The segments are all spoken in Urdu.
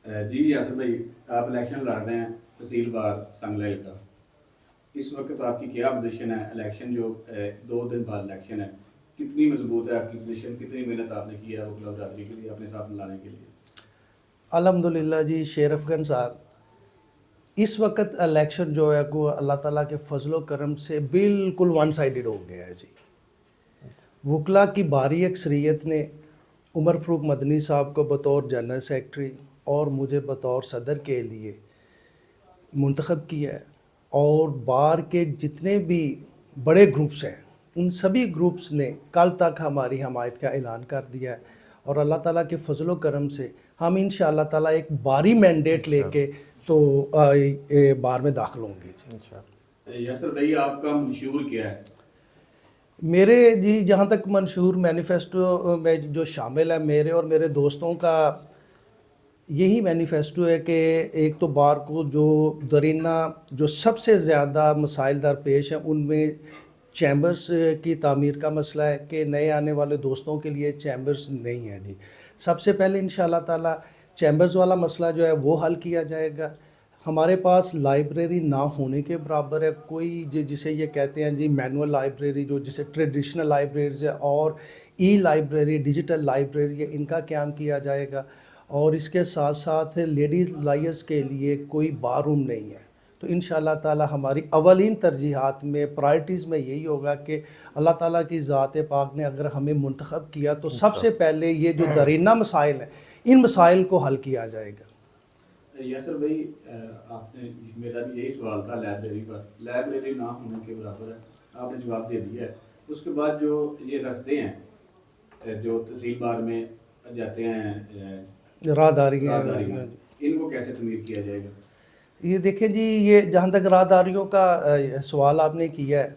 جی یاسر بھائی، آپ الیکشن لڑ رہے ہیں تحصیل بار سنگلیل کا. اس وقت آپ کی کیا پوزیشن ہے؟ الیکشن جو 2 دن بعد الیکشن ہے، کتنی مضبوط ہے آپ کی پوزیشن؟ کتنی محنت آپ نے کی ہے وکلا برادری کے لیے اپنے ساتھ ملانے کے لیے؟ الحمدللہ جی شیر افغان صاحب، اس وقت الیکشن جو ہے کو اللہ تعالیٰ کے فضل و کرم سے بالکل ون سائیڈڈ ہو گیا ہے جی. وکلا کی بھاری اکثریت نے عمر فاروق مدنی صاحب کو بطور جنرل سیکرٹری اور مجھے بطور صدر کے لیے منتخب کیا ہے، اور بار کے جتنے بھی بڑے گروپس ہیں ان سبھی گروپس نے کل تک ہماری حمایت کا اعلان کر دیا ہے، اور اللہ تعالیٰ کے فضل و کرم سے ہم انشاءاللہ تعالیٰ ایک بھاری مینڈیٹ لے کے تو بار میں داخل ہوں گے. یاسر بھائی، آپ کا منشور کیا ہے؟ میرے جی جہاں تک منشور مینیفیسٹو میں جو شامل ہے، میرے اور میرے دوستوں کا یہی مینیفیسٹو ہے کہ ایک تو بار کو جو درینہ جو سب سے زیادہ مسائل درپیش ہیں ان میں چیمبرز کی تعمیر کا مسئلہ ہے کہ نئے آنے والے دوستوں کے لیے چیمبرز نہیں ہیں جی. سب سے پہلے انشاءاللہ تعالیٰ چیمبرز والا مسئلہ جو ہے وہ حل کیا جائے گا. ہمارے پاس لائبریری نہ ہونے کے برابر ہے، کوئی جسے یہ کہتے ہیں جی مینول لائبریری، جو جسے ٹریڈیشنل لائبریریز ہے، اور ای لائبریری، ڈیجیٹل لائبریری ہے، ان کا قیام کیا جائے گا. اور اس کے ساتھ ساتھ لیڈیز لائرز کے لیے کوئی بار روم نہیں ہے. تو انشاءاللہ تعالی ہماری اولین ترجیحات میں پرائرٹیز میں یہی ہوگا کہ اللہ تعالیٰ کی ذات پاک نے اگر ہمیں منتخب کیا تو سب سے پہلے یہ جو درینہ مسائل ہیں ان مسائل کو حل کیا جائے گا. یاسر بھائی، آپ نے، میرا بھی یہی سوال تھا لائبریری پر. لائبریری نہ ہونے کے برابر ہے، آپ نے جواب دے دیا ہے. اس کے بعد جو یہ رستے ہیں جو تحصیل بار میں جاتے ہیں، راہداریاں، ان کو کیسے تعمیر کیا جائے گا؟ یہ دیکھیں جی، یہ جہاں تک راہداریوں کا سوال آپ نے کیا ہے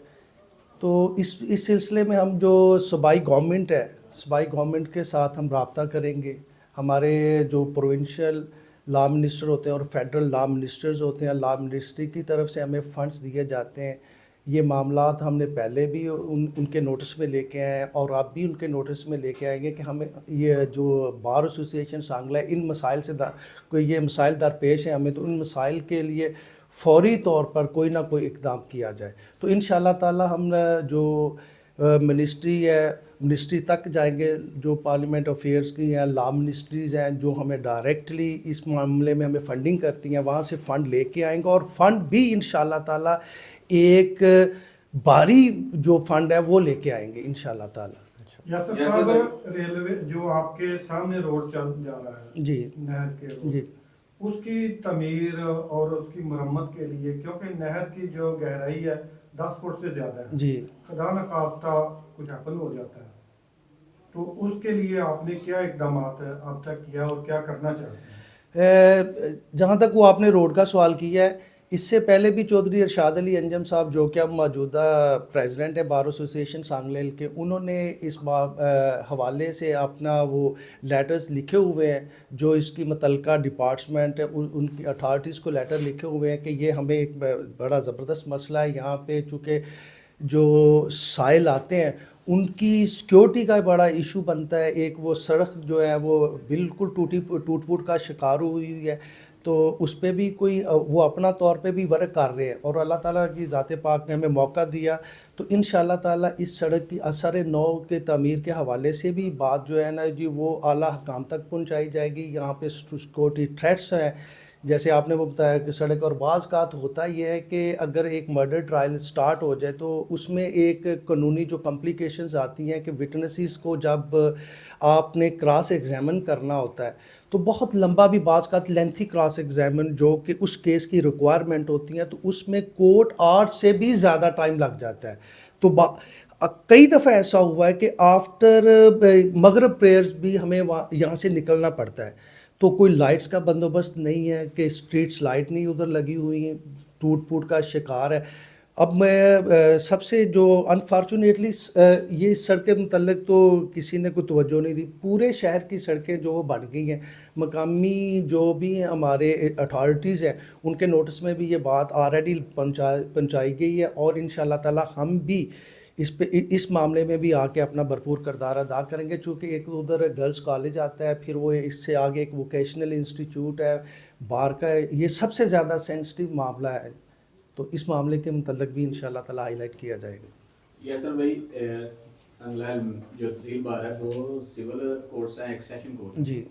تو اس سلسلے میں ہم جو صوبائی گورنمنٹ ہے، صوبائی گورنمنٹ کے ساتھ ہم رابطہ کریں گے. ہمارے جو پروونشل لا منسٹر ہوتے ہیں اور فیڈرل لا منسٹرز ہوتے ہیں، لا منسٹری کی طرف سے ہمیں فنڈز دیے جاتے ہیں. یہ معاملات ہم نے پہلے بھی ان کے نوٹس میں لے کے آئے ہیں اور اب بھی ان کے نوٹس میں لے کے آئیں گے کہ ہمیں یہ جو بار ایسوسی ایشن سانگلہ ہے ان مسائل سے کوئی یہ مسائل درپیش ہیں، ہمیں تو ان مسائل کے لیے فوری طور پر کوئی نہ کوئی اقدام کیا جائے. تو انشاءاللہ تعالی ہم جو منسٹری ہے، منسٹری تک جائیں گے جو پارلیمنٹ افیئرز کی ہیں، لا منسٹریز ہیں جو ہمیں ڈائریکٹلی اس معاملے میں ہمیں فنڈنگ کرتی ہیں، وہاں سے فنڈ لے کے آئیں گے. اور فنڈ بھی انشاءاللہ تعالی ایک بھاری جو فنڈ ہے وہ لے کے آئیں گے انشاءاللہ تعالی. یاسر صاحب، ریلوے جو آپ کے سامنے روڈ چل جا رہا ہے جی نہر کے روڈ، جی، اس کی تعمیر اور اس کی مرمت کے لیے، کیونکہ نہر کی جو گہرائی ہے 10 فٹ سے زیادہ ہے جی، خدا نخواستہ کچھ حپن ہو جاتا ہے، تو اس کے لیے آپ نے کیا اقدامات اب تک کیا اور کیا کرنا چاہتے ہیں؟ جہاں تک وہ آپ نے روڈ کا سوال کیا ہے، اس سے پہلے بھی چودھری ارشاد علی انجم صاحب جو کہ اب موجودہ پریزیڈنٹ ہے بار ایسوسی ایشن سانگلیل کے، انہوں نے اس حوالے سے اپنا وہ لیٹرز لکھے ہوئے ہیں جو اس کی متعلقہ ڈپارٹمنٹ ہے ان کی اتھارٹیز کو لیٹر لکھے ہوئے ہیں کہ یہ ہمیں ایک بڑا زبردست مسئلہ ہے یہاں پہ، چونکہ جو سائل آتے ہیں ان کی سیکیورٹی کا بڑا ایشو بنتا ہے. ایک وہ سڑک جو ہے وہ بالکل ٹوٹ پھوٹ کا شکار ہوئی ہے، تو اس پہ بھی کوئی وہ اپنا طور پہ بھی ورک کر رہے ہیں، اور اللہ تعالیٰ کی ذات پاک نے ہمیں موقع دیا تو انشاءاللہ تعالیٰ اس سڑک کی اثر نو کے تعمیر کے حوالے سے بھی بات جو ہے نا جی وہ اعلیٰ حکام تک پہنچائی جائے گی. یہاں پہ سیکورٹی تھریٹس ہیں جیسے آپ نے وہ بتایا کہ سڑک، اور بعض کا ہوتا یہ ہے کہ اگر ایک مرڈر ٹرائل سٹارٹ ہو جائے تو اس میں ایک قانونی جو کمپلیکیشنز آتی ہیں کہ وٹنسز کو جب آپ نے کراس ایگزامن کرنا ہوتا ہے تو بہت لمبا بھی بعض کا لینتھی کراس ایگزامن جو کہ اس کیس کی ریکوائرمنٹ ہوتی ہیں، تو اس میں کورٹ 8 سے بھی زیادہ ٹائم لگ جاتا ہے. تو کئی دفعہ ایسا ہوا ہے کہ آفٹر مغرب پریئرز بھی ہمیں یہاں سے نکلنا پڑتا ہے، تو کوئی لائٹس کا بندوبست نہیں ہے کہ اسٹریٹس لائٹ نہیں ادھر لگی ہوئی ہیں، ٹوٹ پھوٹ کا شکار ہے. اب میں سب سے جو انفارچونیٹلی یہ سڑکیں متعلق تو کسی نے کوئی توجہ نہیں دی، پورے شہر کی سڑکیں جو وہ بن گئی ہیں، مقامی جو بھی ہمارے اتھارٹیز ہیں ان کے نوٹس میں بھی یہ بات آلریڈی پہنچائی گئی ہے، اور انشاءاللہ تعالی ہم بھی اس معاملے میں بھی آ کے اپنا بھرپور کردار ادا کریں گے، چونکہ ایک ادھر گرلز کالج آتا ہے، پھر وہ اس سے آگے ایک ووکیشنل انسٹیٹیوٹ ہے، بار کا ہے، یہ سب سے زیادہ سینسٹیو معاملہ ہے، تو اس معاملے کے متعلق بھی انشاءاللہ تعالی ہائی لائٹ کیا جائے گا۔ یاسر بھائی، سنگلال جو تحصیل بار ہے دو سول کورٹس ہیں، ایک سیشن کورٹ، جی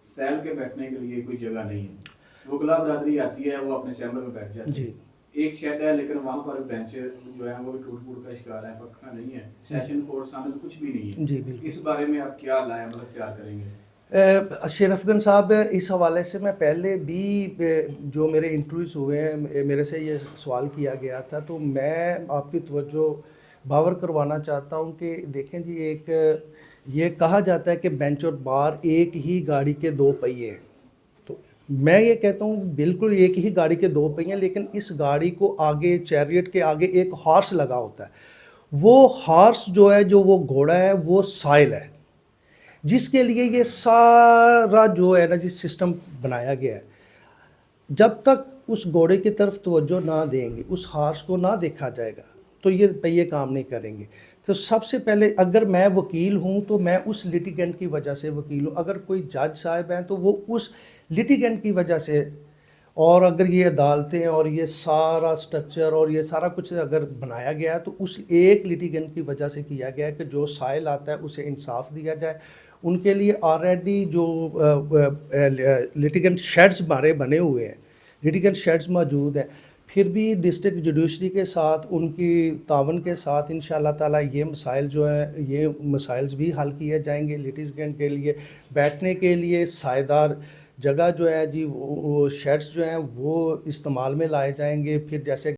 سیل کے بیٹھنے کے لیے کوئی جگہ نہیں ہے، وکلا برادری آتی ہے، وہ اپنے چیمبر میں بیٹھ جاتی ہے، جی ایک شیڈ ہے لیکن وہاں پر بینچ جو ہے وہ ٹوٹ پھوٹ کا شکار ہے، پکا نہیں ہے، سیشن کورٹ سامنے تو کچھ بھی نہیں ہے، جی بالکل۔ اس بارے میں آپ کیا لائے عمل اختیار کریں گے؟ شریف گن صاحب، اس حوالے سے میں پہلے بھی جو میرے انٹرویوز ہوئے ہیں میرے سے یہ سوال کیا گیا تھا، تو میں آپ کی توجہ باور کروانا چاہتا ہوں کہ دیکھیں جی، ایک یہ کہا جاتا ہے کہ بینچ اور بار ایک ہی گاڑی کے دو پہیے ہیں، تو میں یہ کہتا ہوں بالکل ایک ہی گاڑی کے دو پہیے ہیں، لیکن اس گاڑی کو آگے چیریٹ کے آگے ایک ہارس لگا ہوتا ہے، وہ ہارس جو ہے، جو وہ گھوڑا ہے، وہ سائل ہے، جس کے لیے یہ سارا جو ہے نا جی سسٹم بنایا گیا ہے۔ جب تک اس گھوڑے کی طرف توجہ نہ دیں گے، اس ہارس کو نہ دیکھا جائے گا، تو یہ پہیے کام نہیں کریں گے۔ تو سب سے پہلے اگر میں وکیل ہوں تو میں اس لیٹیگنٹ کی وجہ سے وکیل ہوں، اگر کوئی جج صاحب ہیں تو وہ اس لیٹیگنٹ کی وجہ سے، اور اگر یہ عدالتیں اور یہ سارا سٹرکچر اور یہ سارا کچھ اگر بنایا گیا ہے تو اس ایک لیٹیگنٹ کی وجہ سے کیا گیا ہے کہ جو سائل آتا ہے اسے انصاف دیا جائے۔ ان کے لیے آلریڈی جو لیٹیگنٹ شیڈز ہمارے بنے ہوئے ہیں، لیٹیگنٹ شیڈز موجود ہیں، پھر بھی ڈسٹرکٹ جوڈیشری کے ساتھ ان کی تعاون کے ساتھ انشاءاللہ تعالی یہ مسائل جو ہیں، یہ مسائل بھی حل کیے جائیں گے۔ لیٹیگنٹ کے لیے بیٹھنے کے لیے سائیدار جگہ جو ہے جی، وہ شیڈز جو ہیں وہ استعمال میں لائے جائیں گے۔ پھر جیسے